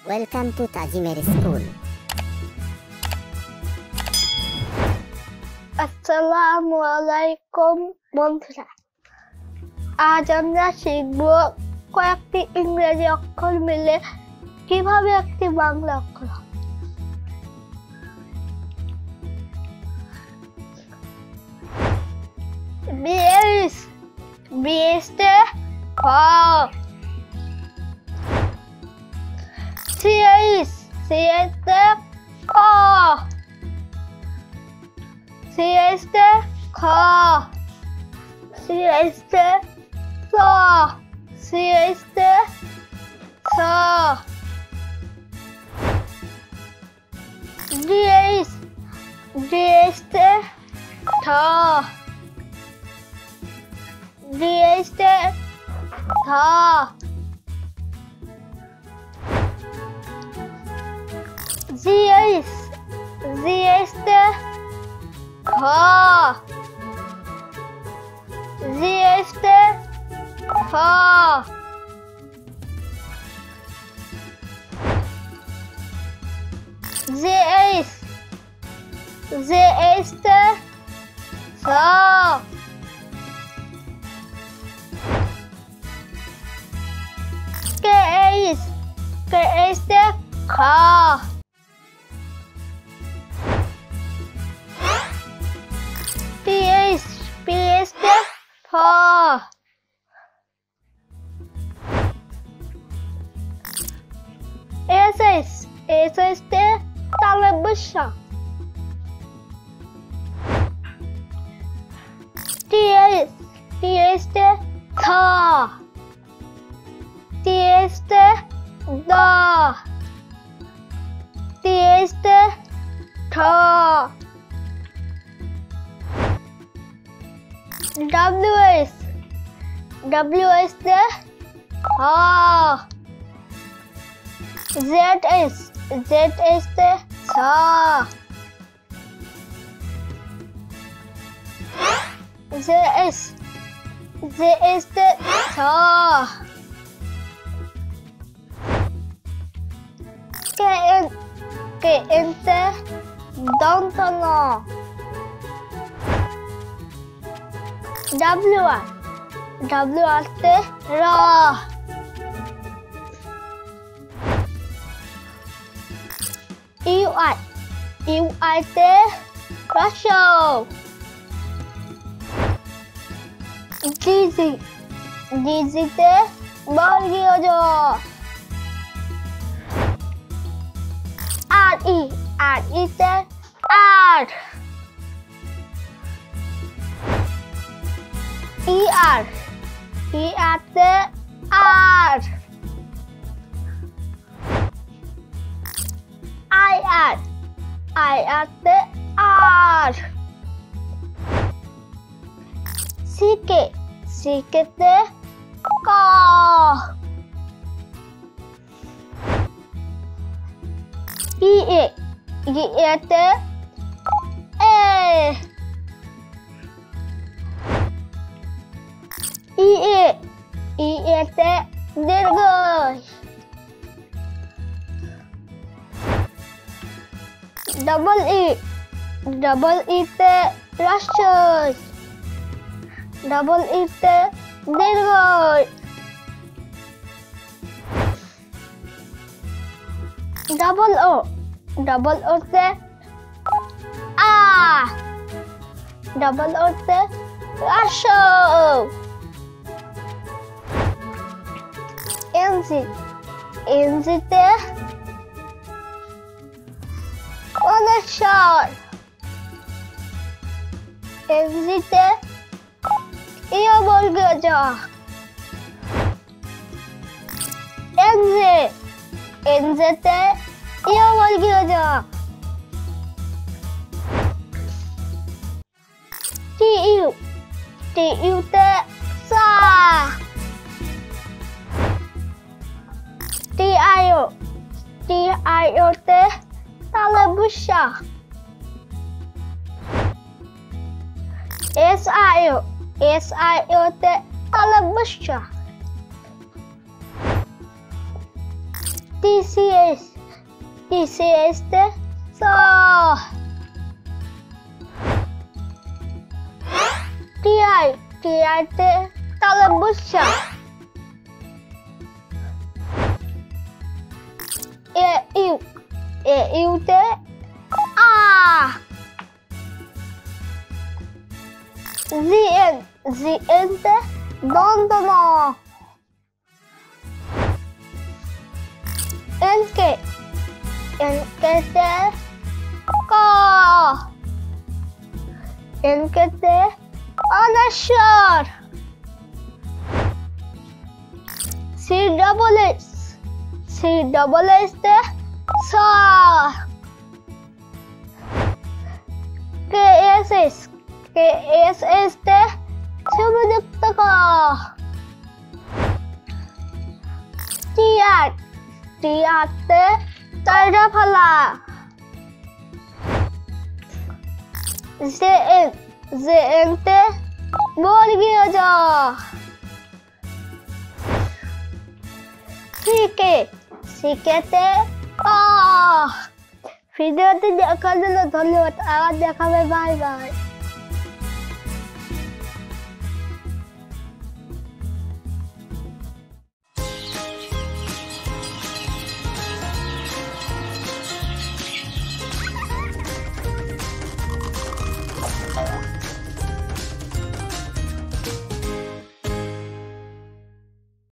Welcome to tajimerschool. আসসালামু আলাইকুম বন্ধুরা, আজ আমরা শিখব কয়েকটি ইংরেজি অক্ষর মিলে কিভাবে একটি বাংলা অক্ষর হয়। বিএসতে খ, সিএসতে ক, সিএসতে খ, সিএসতে স, সিএসতে স, ডিএসতে ঠ, ডিএসতে ঠ, জিএসতে খ, জিএসতে খ, জিএসতে স, কেএসতে খ, পিএসতে ফ, এসএসতে তালে বসা, টিএসতে থ, টিএসতে দ, টিএসতে ঠ, ডব্লিউএসতে হ, জেডএসতে ছ, জেএসতে ছ, কেএনতে দন্ত ন, ডব্লিউআরতে র, ইউআইতে রস, ডিজিতে বর্গীয় জ, আরইতে আর, ইআরতে আর, আইআরতে আর, সিকেতে ক, ইএতে এ, ইএতে দীর্ঘ, ডবল ইতে হ্রস্ব, ডবল ইতে দীর্ঘ, ডবল ওতে আ, ডবল ওতে হ্রস্ব, এনজিতে অনস্বর, এনজিতে ইয় বর্গীয় জ, এনজেতে ইয় বর্গীয় জ, টিইউতে সা, টিআইওতে তালে বসা, এসআইওতে তালে বসা, TCS TCS তে চ TI TI তে তালে বুঝছা EU তে আ ZN তে দন্তন NK তে ক NK তে অনশ্বর CSS তে স KSS তে সুবিযুক্ত ক TR তে তয়রা ফলা JN তে বর্গীয় জ CK তে ক ভিডিওটি দেখার জন্য ধন্যবাদ। আবার দেখাবে, বাই বাই।